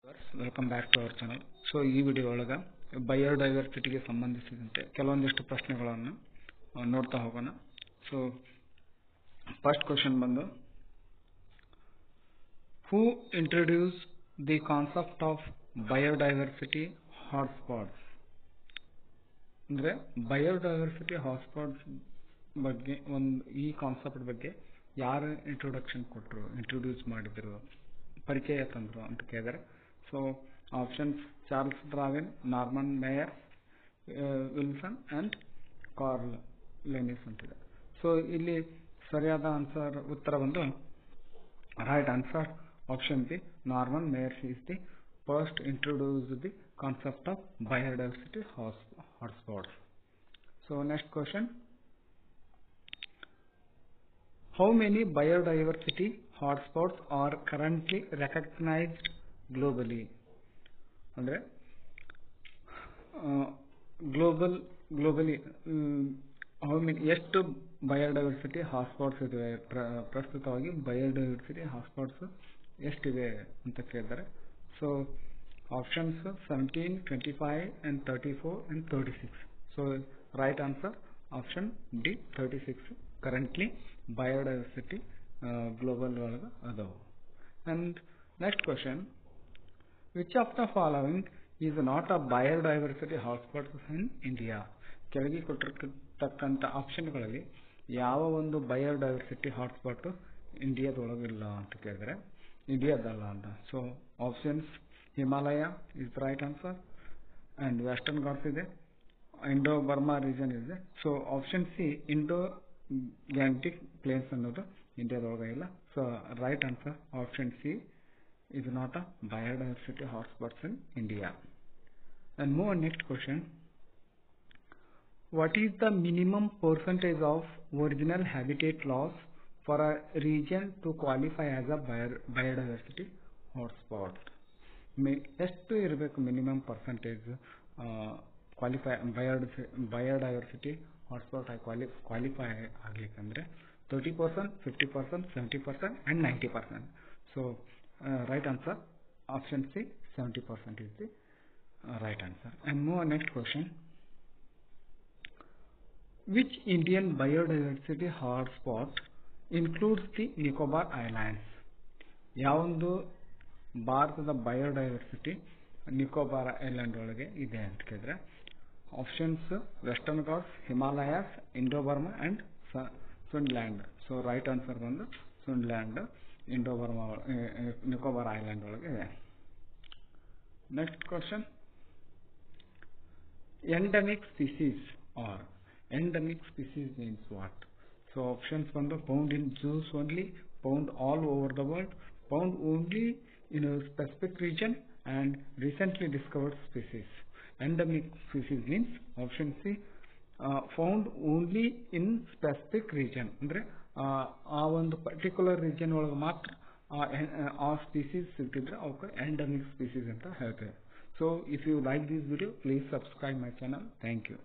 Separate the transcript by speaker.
Speaker 1: Welcome back to our channel. So ಈ video ಒಳಗೆ ಬಯೋಡೈವರ್ಸಿಟಿಗೆ ಸಂಬಂಧಿಸಿದಂತೆ ಕೆಲವೊಂದಿಷ್ಟು ಪ್ರಶ್ನೆಗಳನ್ನು ನೋಡ್ತಾ ಹೋಗೋಣ. ಸೊ ಫಸ್ಟ್ ಕ್ವಶನ್ ಬಂದು, who introduce the concept of biodiversity hotspots? ಅಂದರೆ ಬಯೋಡೈವರ್ಸಿಟಿ ಹಾಟ್ಸ್ಪಾಟ್ಸ್ ಬಗ್ಗೆ ಈ ಕಾನ್ಸೆಪ್ಟ್ ಬಗ್ಗೆ ಯಾರು ಇಂಟ್ರೊಡ್ಯೂಸ್ ಮಾಡಿದ್ರು, ಪರಿಚಯ ತಂದರು ಅಂತ ಕೇಳಿದರೆ, so options Charles Darwin, Norman Meyer, Wilson and Carl Linnaeus ಅಂತಿದೆ. ಸೊ ಇಲ್ಲಿ ಸರಿಯಾದ ಉತ್ತರ ಬಂದು right answer option B, Norman Meyer is the first introduce the concept of biodiversity hotspots. So next question, how many biodiversity hotspots are currently recognized globally? ಅಂದರೆ globally ಎಷ್ಟು biodiversity hotspots ಇವೆ, ಪ್ರಸ್ತುತವಾಗಿ biodiversity hotspots ಎಷ್ಟಿದೆ ಅಂತ ಕೇಳಿದ್ದಾರೆ. So options 17, 25 and 34 and 36. So right answer option D 36 currently biodiversity global ಒಳಗೆ ಅದಾವು. And next question, which of the following is not a biodiversity hotspots in India? ಕೆಳಗೆ ಕೊಟ್ಟಿರ್ತಕ್ಕಂಥ ಆಪ್ಷನ್ಗಳಲ್ಲಿ ಯಾವ ಒಂದು ಬಯೋಡೈವರ್ಸಿಟಿ ಹಾಟ್ಸ್ಪಾಟು ಇಂಡಿಯಾದೊಳಗಿಲ್ಲ ಅಂತ ಕೇಳಿದರೆ, ಇಂಡಿಯಾದಲ್ಲ ಅಂತ. So options Himalaya is right answer, and Western Ghats ಇದೆ, ಇಂಡೋ ಬರ್ಮಾ ರೀಜನ್ ಇದೆ. So option C Indo Gangetic plains ಅನ್ನೋದು ಇಂಡಿಯಾದೊಳಗೆ ಇಲ್ಲ. So right answer option C is not a biodiversity hotspots in India. And move on next question, what is the minimum percentage of original habitat loss for a region to qualify as a biodiversity hotspot? ಎಷ್ಟು ಇರಬೇಕು minimum percentage biodiversity hotspot qualify ಆಗ್ಲಿಕ್ಕಂದ್ರೆ 30%, 50%, 70% and 90%. So right answer option C 70% is the right answer. And move on next question, which Indian biodiversity hotspot includes the Nicobar Islands? ಯಾವೊಂದು ಭಾರತದ biodiversity Nicobar island ಒಳಗೆ ಇದೆ ಅಂತ ಕೇಳಿದ್ರೆ, options Western Ghats, Himalayas, Indo Burma and Sundaland. So right answer ಬಂದು Sundaland Indo Burma Nicobar island ಒಳಗೆ ಇದೆ. Next question, endemic species are endemic species means what? So options ಬಂದು found in zoos only, found all over the world, found only in a specific region and recently discovered species. Endemic species means option C, found only in specific region. ಅಂದರೆ ಆ ಒಂದು particular region ಒಳಗೆ ಮಾತ್ರ ಆ species ಸಿಗ್ತಿದ್ರೆ ಅವಕ್ಕೆ endemic species ಅಂತ ಹೇಳ್ತೇವೆ. So if you like this video, please subscribe my channel. Thank you.